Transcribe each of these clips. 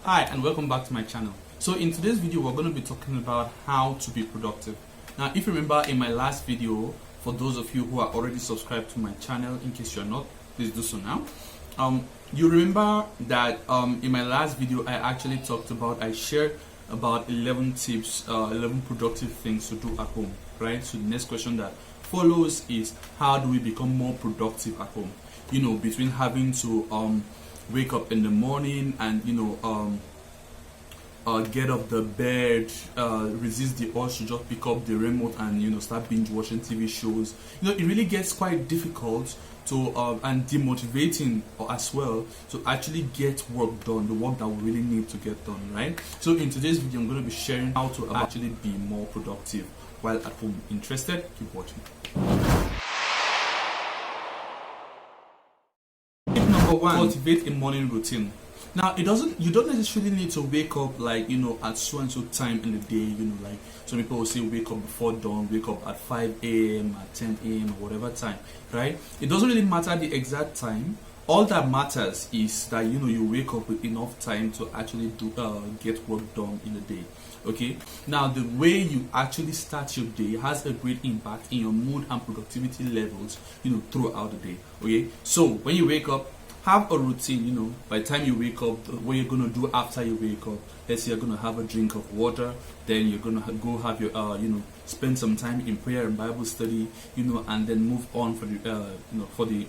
Hi and welcome back to my channel. So in today's video we're going to be talking about how to be productive. Now if you remember in my last video, for those of you who are already subscribed to my channel, in case you're not, please do so now. You remember that in my last video I shared about 11 tips, 11 productive things to do at home, right? So the next question that follows is, how do we become more productive at home? You know, between having to wake up in the morning and get off the bed, resist the urge to just pick up the remote and start binge watching TV shows. It really gets quite difficult to and demotivating as well to actually get work done, the work that we really need to get done, right? So in today's video I'm going to be sharing how to actually be more productive while at home. Interested? Keep watching. Tip number one: cultivate a morning routine. Now you don't necessarily need to wake up like at so and so time in the day. Like some people will say wake up before dawn, wake up at 5 a.m. at 10 a.m. or whatever time, right? It doesn't really matter the exact time. All that matters is that you wake up with enough time to actually get work done in the day. Okay, now the way you actually start your day has a great impact in your mood and productivity levels throughout the day. Okay, so when you wake up, have a routine. By the time you wake up, what you're going to do after you wake up, let's say you're going to have a drink of water, then you're going to go have your spend some time in prayer and Bible study, and then move on for the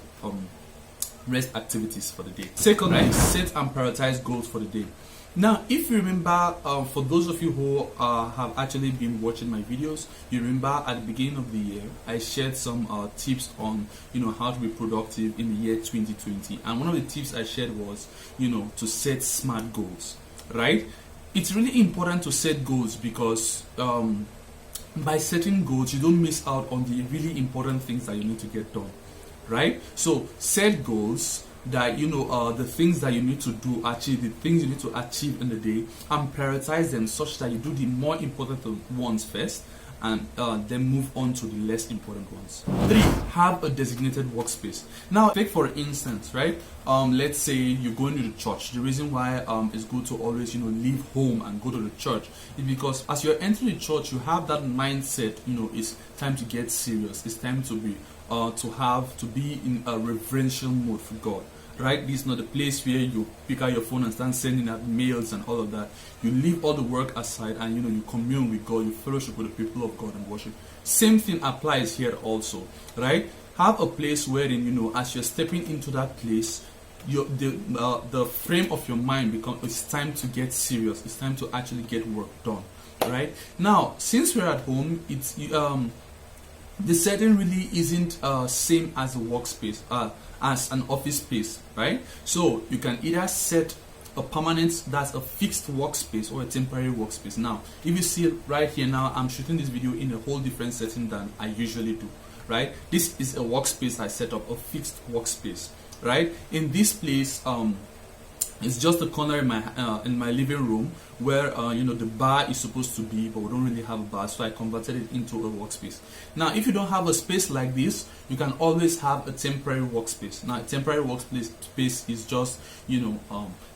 rest activities for the day. Secondly, set and prioritize goals for the day. Now, if you remember, for those of you who have actually been watching my videos, you remember at the beginning of the year, I shared some tips on, how to be productive in the year 2020. And one of the tips I shared was, to set SMART goals, right? It's really important to set goals because by setting goals, you don't miss out on the really important things that you need to get done, right? So set goals that the things that you need to do, achieve the things you need to achieve in the day, and prioritize them such that you do the more important ones first and then move on to the less important ones. 3. Have a designated workspace. Now take for instance, right, let's say you're going to the church. The reason why it's good to always leave home and go to the church is because as you're entering the church, you have that mindset, it's time to get serious, it's time to be to be in a reverential mode for God, right? This is not a place where you pick out your phone and start sending out mails and all of that. You leave all the work aside and you commune with God, you fellowship with the people of God and worship. Same thing applies here also, right? Have a place wherein as you're stepping into that place, the frame of your mind it's time to get serious, it's time to actually get work done, right? Now since we're at home, it's the setting really isn't same as a workspace, as an office space, right? So you can either set a permanent, that's a fixed workspace, or a temporary workspace. Now if you see it right here, now I'm shooting this video in a whole different setting than I usually do, right? This is a workspace I set up, a fixed workspace, right? In this place, it's just a corner in my living room where the bar is supposed to be, but we don't really have a bar, so I converted it into a workspace. Now if you don't have a space like this, you can always have a temporary workspace. Now a temporary workspace is just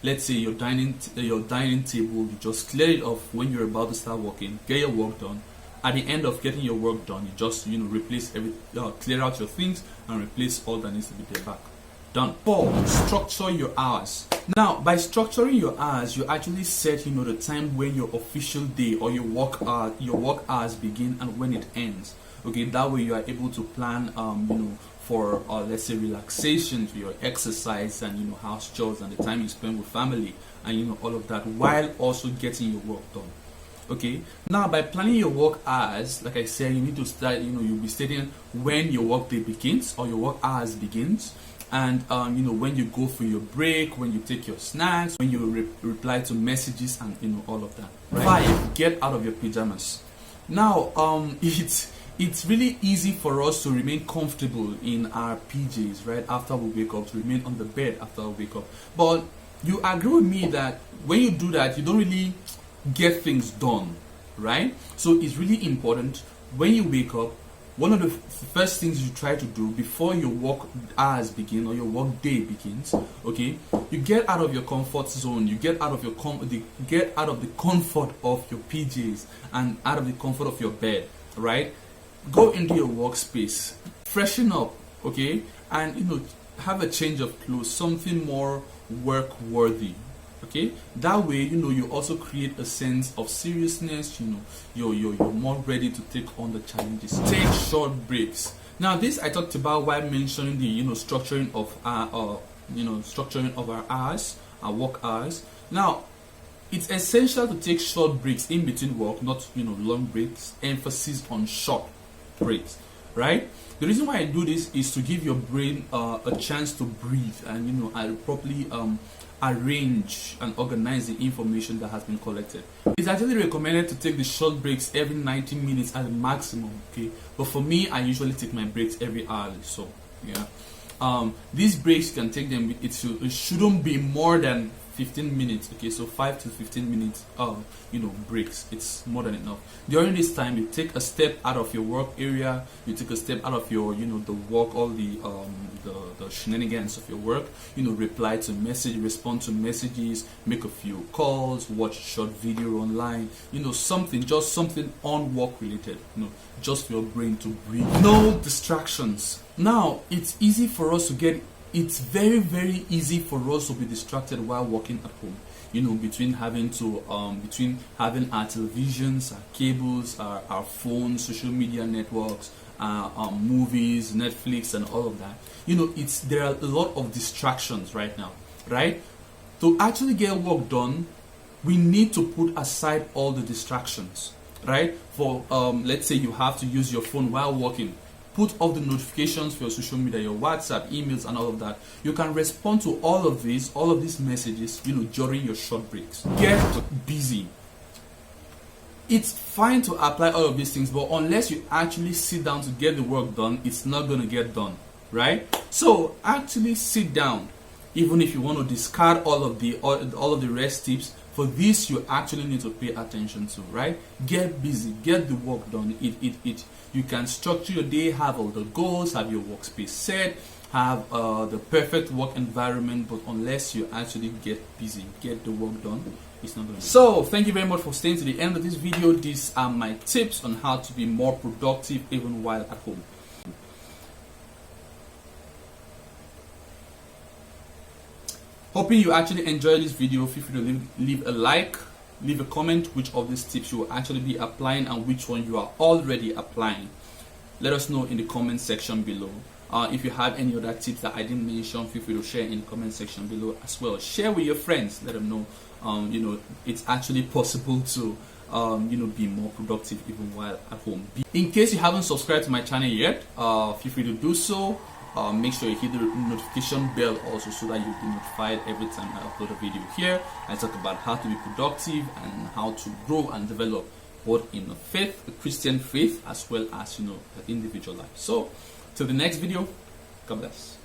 let's say your dining table, you just clear it off when you're about to start working, get your work done. At the end of getting your work done, you just replace clear out your things and replace all that needs to be there back. Done. 4. Structure your hours. Now, by structuring your hours, you actually set the time when your official day or your work hours begin and when it ends. Okay, that way you are able to plan for let's say relaxation, for your exercise and house chores and the time you spend with family and all of that, while also getting your work done. Okay, now by planning your work hours, like I said, you need to start, you'll be stating when your work day begins or your work hours begins, and when you go for your break, when you take your snacks, when you reply to messages and all of that, right? 5. Get out of your pajamas. Now it's really easy for us to remain comfortable in our PJs right after we wake up, to remain on the bed after we wake up, but you agree with me that when you do that, you don't really get things done, right? So it's really important when you wake up, one of the first things you try to do before your work hours begin or your work day begins, okay, you get out of your comfort zone, you get out of your get out of the comfort of your PJs and out of the comfort of your bed, right? Go into your workspace, freshen up, okay, and have a change of clothes, something more work worthy. Okay, that way you also create a sense of seriousness. You're more ready to take on the challenges. Take short breaks. Now this I talked about while mentioning the structuring of our hours, our work hours. Now it's essential to take short breaks in between work, not long breaks. Emphasis on short breaks, right? The reason why I do this is to give your brain a chance to breathe and I properly arrange and organize the information that has been collected. It's actually recommended to take the short breaks every 90 minutes at the maximum, okay? But for me, I usually take my breaks every hour. So yeah, these breaks, you can take them. It shouldn't be more than 15 minutes, okay? So 5 to 15 minutes breaks. It's more than enough. During this time, you take a step out of your work area, you take a step out of your the work, all the shenanigans of your work, reply to message, respond to messages, make a few calls, watch short video online, just something on work related, just for your brain to breathe. No distractions. Now it's easy for us to get it's very, very easy for us to be distracted while working at home. Between having our televisions, our cables, our phones, social media networks, movies, Netflix, and all of that. There are a lot of distractions right now, right? To actually get work done, we need to put aside all the distractions, right? For let's say you have to use your phone while working. Put off the notifications for your social media, your WhatsApp, emails, and all of that. You can respond to all of these messages, during your short breaks. Get busy. It's fine to apply all of these things, but unless you actually sit down to get the work done, it's not going to get done, right? So actually sit down. Even if you want to discard all of the rest tips, for this you actually need to pay attention to, right? Get busy, get the work done. You can structure your day, have all the goals, have your workspace set, have the perfect work environment, but unless you actually get busy, get the work done, it's not going to be. So thank you very much for staying to the end of this video. These are my tips on how to be more productive even while at home. Hoping you actually enjoyed this video. Feel free to leave a like, leave a comment which of these tips you will actually be applying and which one you are already applying. Let us know in the comment section below. If you have any other tips that I didn't mention, feel free to share in the comment section below as well. Share with your friends. Let them know it's actually possible to be more productive even while at home. In case you haven't subscribed to my channel yet, feel free to do so. Make sure you hit the notification bell also so that you'll be notified every time I upload a video here. I talk about how to be productive and how to grow and develop both in the faith, the Christian faith, as well as the individual life. So till the next video, God bless.